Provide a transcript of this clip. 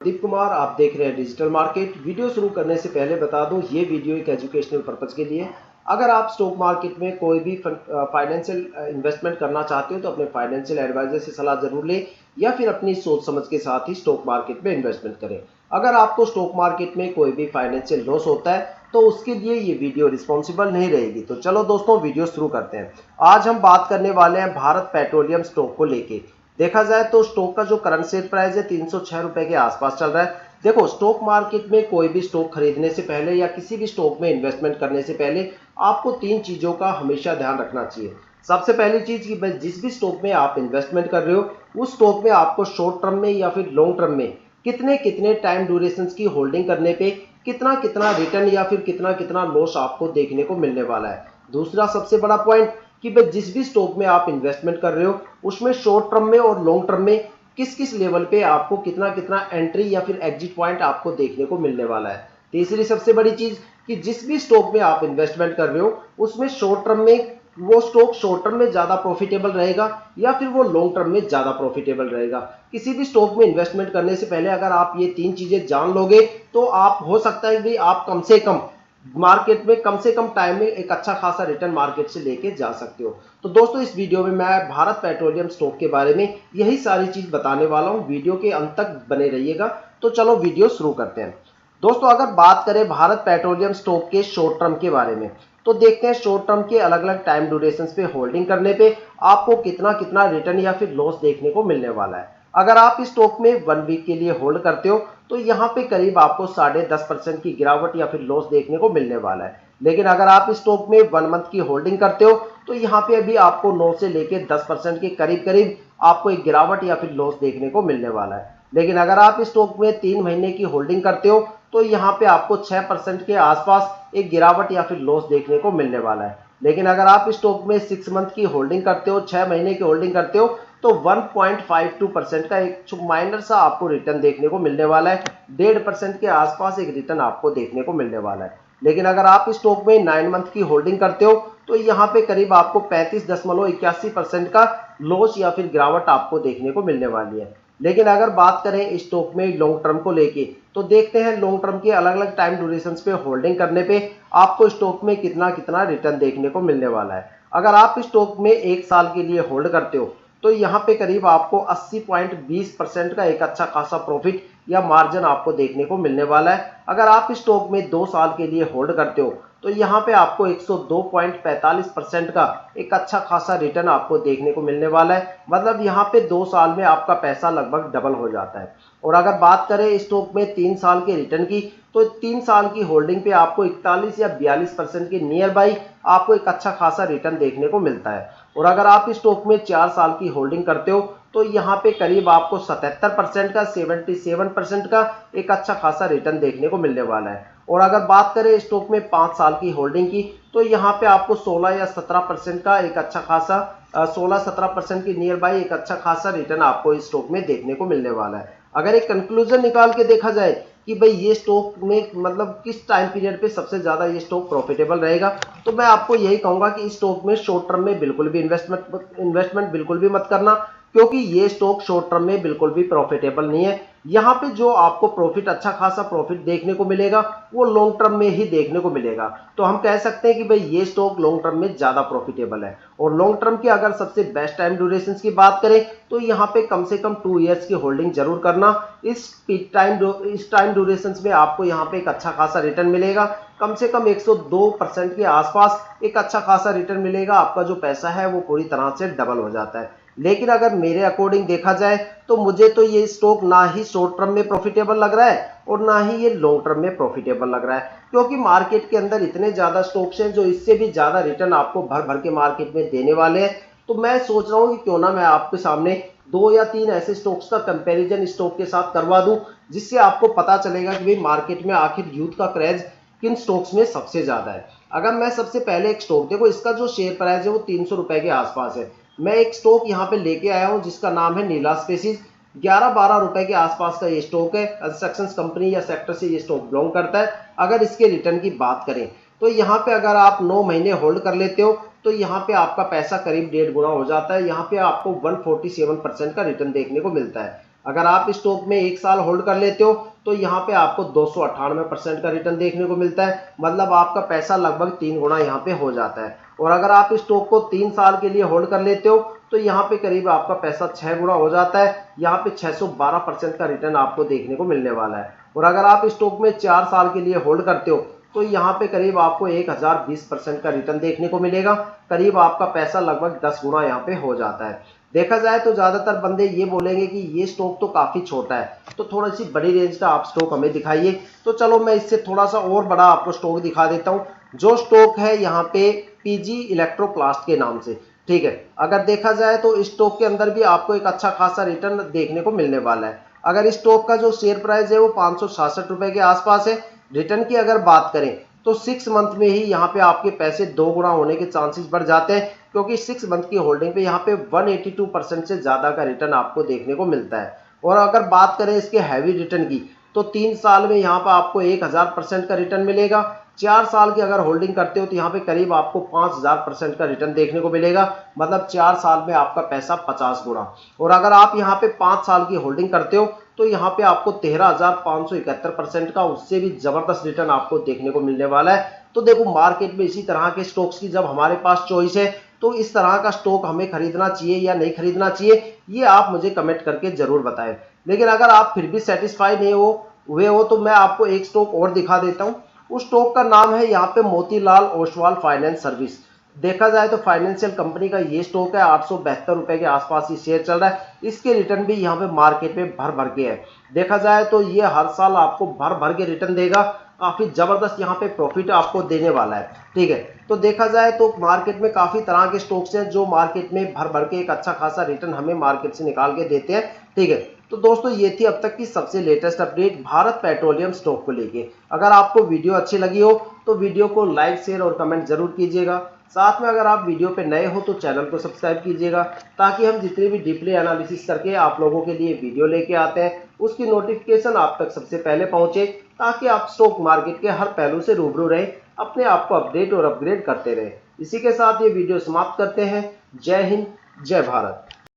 दीप कुमार, आप देख रहे हैं डिजिटल मार्केट। वीडियो शुरू करने से पहले बता दूं, ये वीडियो एक एजुकेशनल पर्पज़ के लिए। अगर आप स्टॉक मार्केट में कोई भी फाइनेंशियल इन्वेस्टमेंट करना चाहते हो तो अपने फाइनेंशियल एडवाइजर से सलाह जरूर लें या फिर अपनी सोच समझ के साथ ही स्टॉक मार्केट में इन्वेस्टमेंट करें। अगर आपको स्टॉक मार्केट में कोई भी फाइनेंशियल लॉस होता है तो उसके लिए ये वीडियो रिस्पॉन्सिबल नहीं रहेगी। तो चलो दोस्तों, वीडियो शुरू करते हैं। आज हम बात करने वाले हैं भारत पेट्रोलियम स्टॉक को लेके। देखा जाए तो स्टॉक का जो करंट शेयर प्राइस है 306 रुपए के आसपास चल रहा है। देखो, स्टॉक मार्केट में कोई भी स्टॉक खरीदने से पहले या किसी भी स्टॉक में इन्वेस्टमेंट करने से पहले आपको तीन चीजों का हमेशा ध्यान रखना चाहिए। सबसे पहली चीज कि भाई जिस भी स्टॉक में आप इन्वेस्टमेंट कर रहे हो उस स्टॉक में आपको शॉर्ट टर्म में या फिर लॉन्ग टर्म में कितने कितने टाइम ड्यूरेशन की होल्डिंग करने पे कितना कितना रिटर्न या फिर कितना कितना लॉस आपको देखने को मिलने वाला है। दूसरा सबसे बड़ा पॉइंट कि भाई जिस भी स्टॉक में आप इन्वेस्टमेंट कर रहे हो उसमें शॉर्ट टर्म में और लॉन्ग टर्म में किस किस लेवल पे आपको कितना कितना एंट्री या फिर एग्जिट पॉइंट आपको देखने को मिलने वाला है। तीसरी सबसे बड़ी चीज कि जिस भी स्टॉक में आप इन्वेस्टमेंट कर रहे हो उसमें शॉर्ट टर्म में वो स्टॉक शॉर्ट टर्म में ज्यादा प्रॉफिटेबल रहेगा या फिर वो लॉन्ग टर्म में ज्यादा प्रॉफिटेबल रहेगा। किसी भी स्टॉक में इन्वेस्टमेंट करने से पहले अगर आप ये तीन चीजें जान लोगे तो आप हो सकता है कि आप कम से कम मार्केट में कम से कम टाइम में एक अच्छा खासा रिटर्न मार्केट से लेके जा सकते हो। तो दोस्तों, इस वीडियो में मैं भारत पेट्रोलियम स्टॉक के बारे में यही सारी चीज बताने वाला हूं। वीडियो के अंत तक बने रहिएगा। तो चलो वीडियो शुरू करते हैं। दोस्तों, अगर बात करें भारत पेट्रोलियम स्टॉक के शॉर्ट टर्म के बारे में तो देखते हैं शॉर्ट टर्म के अलग अलग टाइम ड्यूरेशन पे होल्डिंग करने पे आपको कितना कितना रिटर्न या फिर लॉस देखने को मिलने वाला है। अगर आप इस स्टॉक में 1 वीक के लिए होल्ड करते हो तो यहाँ पे करीब आपको 10.5% की गिरावट या फिर लॉस देखने को मिलने वाला है। लेकिन अगर आप इस स्टॉक में 1 मंथ की होल्डिंग करते हो तो यहाँ पे अभी आपको 9 से लेके 10% के करीब करीब आपको एक गिरावट या फिर लॉस देखने को मिलने वाला है। लेकिन अगर आप इस स्टॉक में 3 महीने की होल्डिंग करते हो तो यहाँ पे आपको 6% के आसपास एक गिरावट या फिर लॉस देखने को मिलने वाला है। लेकिन अगर आप इस स्टॉक में 6 मंथ की होल्डिंग करते हो, 6 महीने की होल्डिंग करते हो तो 1.52% का एक माइनर सा आपको रिटर्न देखने को मिलने वाला है। 1.5% के आसपास एक रिटर्न आपको देखने को मिलने वाला है। लेकिन अगर आप इस स्टॉक में 9 मंथ की होल्डिंग करते हो तो यहाँ पे करीब आपको 35.81% का लॉस या फिर गिरावट आपको देखने को मिलने वाली है। लेकिन अगर बात करें स्टॉक में लॉन्ग टर्म को लेके तो देखते हैं लॉन्ग टर्म के अलग अलग टाइम ड्यूरेशन पे होल्डिंग करने पे आपको स्टॉक में कितना कितना रिटर्न देखने को मिलने वाला है। अगर आप स्टॉक में 1 साल के लिए होल्ड करते हो तो यहाँ पे करीब आपको 80.20% का एक अच्छा खासा प्रॉफिट या मार्जिन आपको देखने को मिलने वाला है। अगर आप स्टॉक में 2 साल के लिए होल्ड करते हो तो यहाँ पे आपको 102.45% का एक अच्छा खासा रिटर्न आपको देखने को मिलने वाला है। मतलब यहाँ पे 2 साल में आपका पैसा लगभग डबल हो जाता है। और अगर बात करें स्टॉक में 3 साल के रिटर्न की तो 3 साल की होल्डिंग पे आपको 41 या 42% के नियर बाई आपको एक अच्छा खासा रिटर्न देखने को मिलता है। और अगर आप इस स्टॉक में 4 साल की होल्डिंग करते हो तो यहाँ पे करीब आपको 77% का 77% का एक अच्छा खासा रिटर्न देखने को मिलने वाला है। और अगर बात करें स्टॉक में 5 साल की होल्डिंग की तो यहाँ पे आपको 16 या 17% का एक अच्छा खासा 16-17% की नियर बाई एक अच्छा खासा रिटर्न आपको इस स्टॉक में देखने को मिलने वाला है। अगर एक कंक्लूजन निकाल के देखा जाए कि भाई ये स्टॉक में मतलब किस टाइम पीरियड पे सबसे ज्यादा ये स्टॉक प्रॉफिटेबल रहेगा तो मैं आपको यही कहूंगा कि इस स्टॉक में शॉर्ट टर्म में बिल्कुल भी इन्वेस्टमेंट बिल्कुल भी मत करना, क्योंकि ये स्टॉक शॉर्ट टर्म में बिल्कुल भी प्रॉफिटेबल नहीं है। यहाँ पे जो आपको प्रॉफिट अच्छा खासा प्रॉफिट देखने को मिलेगा वो लॉन्ग टर्म में ही देखने को मिलेगा। तो हम कह सकते हैं कि भाई ये स्टॉक लॉन्ग टर्म में ज्यादा प्रॉफिटेबल है। और लॉन्ग टर्म की अगर सबसे बेस्ट टाइम ड्यूरेशन की बात करें तो यहाँ पे कम से कम 2 ईयर्स की होल्डिंग जरूर करना। इस टाइम ड्यूरेशन में आपको यहाँ पे एक अच्छा खासा रिटर्न मिलेगा। कम से कम 102% के आसपास एक अच्छा खासा रिटर्न मिलेगा। आपका जो पैसा है वो पूरी तरह से डबल हो जाता है। लेकिन अगर मेरे अकॉर्डिंग देखा जाए तो मुझे तो ये स्टॉक ना ही शॉर्ट टर्म में प्रॉफिटेबल लग रहा है और ना ही ये लॉन्ग टर्म में प्रॉफिटेबल लग रहा है, क्योंकि मार्केट के अंदर इतने ज्यादा स्टॉक्स हैं जो इससे भी ज्यादा रिटर्न आपको भर भर के मार्केट में देने वाले हैं। तो मैं सोच रहा हूं कि क्यों ना मैं आपके सामने 2 या 3 ऐसे स्टॉक्स का कंपैरिजन स्टॉक के साथ करवा दूं, जिससे आपको पता चलेगा कि भाई मार्केट में आखिर यूथ का क्रेज किन स्टॉक्स में सबसे ज्यादा है। अगर मैं सबसे पहले एक स्टॉक, देखो इसका जो शेयर प्राइस है वो 300 रुपए के आसपास है। मैं एक स्टॉक यहाँ पे लेके आया हूँ जिसका नाम है नीला स्पेसिस। 11-12 रुपए के आसपास का ये स्टॉक है। कंस्ट्रक्शन कंपनी या सेक्टर से ये स्टॉक बिलोंग करता है। अगर इसके रिटर्न की बात करें तो यहाँ पे अगर आप 9 महीने होल्ड कर लेते हो तो यहाँ पे आपका पैसा करीब 1.5 गुना हो जाता है। यहाँ पे आपको 147% का रिटर्न देखने को मिलता है। अगर आप इस स्टॉक में 1 साल होल्ड कर लेते हो तो यहाँ पे आपको 298% का रिटर्न देखने को मिलता है, मतलब आपका पैसा लगभग 3 गुना यहाँ पे हो जाता है। और अगर आप इस स्टॉक को 3 साल के लिए होल्ड कर लेते हो तो यहाँ पे करीब आपका पैसा 6 गुना हो जाता है, यहाँ पे 612% का रिटर्न आपको देखने को मिलने वाला है। और अगर आप इस स्टॉक में 4 साल के लिए होल्ड करते हो तो यहाँ पे करीब आपको 1020% का रिटर्न देखने को मिलेगा, करीब आपका पैसा लगभग 10 गुना यहाँ पे हो जाता है। देखा जाए तो ज्यादातर बंदे ये बोलेंगे कि ये स्टॉक तो काफी छोटा है, तो थोड़ी सी बड़ी रेंज का आप स्टॉक हमें दिखाइए। तो चलो मैं इससे थोड़ा सा और बड़ा आपको स्टॉक दिखा देता हूँ। जो स्टॉक है यहाँ पे पीजी इलेक्ट्रोप्लास्ट के नाम से, ठीक है। अगर देखा जाए तो इस स्टॉक के अंदर भी आपको एक अच्छा खासा रिटर्न देखने को मिलने वाला है। अगर इस स्टॉक का जो शेयर प्राइस है वो 566 रुपए के आसपास है। रिटर्न की अगर बात करें तो 6 मंथ में ही यहाँ पे आपके पैसे 2 गुना होने के चांसेस बढ़ जाते हैं, क्योंकि 6 मंथ की होल्डिंग पे यहाँ पे 182% से ज्यादा का रिटर्न आपको देखने को मिलता है। और अगर बात करें इसके हैवी रिटर्न की तो 3 साल में यहाँ पर आपको 1000% का रिटर्न मिलेगा। 4 साल की अगर होल्डिंग करते हो तो यहाँ पे करीब आपको 5000% का रिटर्न देखने को मिलेगा, मतलब 4 साल में आपका पैसा 50 गुना। और अगर आप यहाँ पे 5 साल की होल्डिंग करते हो तो यहाँ पे आपको 13,571% का उससे भी जबरदस्त रिटर्न आपको देखने को मिलने वाला है। तो देखो मार्केट में इसी तरह के स्टॉक्स की जब हमारे पास चॉइस है तो इस तरह का स्टॉक हमें खरीदना चाहिए या नहीं खरीदना चाहिए, ये आप मुझे कमेंट करके जरूर बताएं। लेकिन अगर आप फिर भी सेटिस्फाई नहीं हुए हो तो मैं आपको एक स्टॉक और दिखा देता हूँ। उस स्टॉक का नाम है यहाँ पे मोतीलाल ओसवाल फाइनेंस सर्विस। देखा जाए तो फाइनेंशियल कंपनी का ये स्टॉक है, 872 रुपए के आसपास ये शेयर चल रहा है। इसके रिटर्न भी यहाँ पे मार्केट में भर भर के है। देखा जाए तो ये हर साल आपको भर भर के रिटर्न देगा, काफी जबरदस्त यहाँ पे प्रॉफिट आपको देने वाला है, ठीक है। तो देखा जाए तो मार्केट में काफी तरह के स्टॉक्स हैं जो मार्केट में भर भर के एक अच्छा खासा रिटर्न हमें मार्केट से निकाल के देते हैं, ठीक है। तो दोस्तों ये थी अब तक की सबसे latest update Bharat petroleum stock को लेके। अगर आपको वीडियो अच्छी लगी हो तो वीडियो को लाइक शेयर और कमेंट जरूर कीजिएगा। साथ में अगर आप वीडियो पे नए हो तो चैनल को सब्सक्राइब कीजिएगा, ताकि हम जितनी भी डीपली एनालिसिस करके आप लोगों के लिए वीडियो लेके आते हैं उसकी नोटिफिकेशन आप तक सबसे पहले पहुंचे, ताकि आप स्टॉक मार्केट के हर पहलू से रूबरू रहे, अपने आप को अपडेट और अपग्रेड करते रहे। इसी के साथ ये वीडियो समाप्त करते हैं। जय हिंद, जय भारत।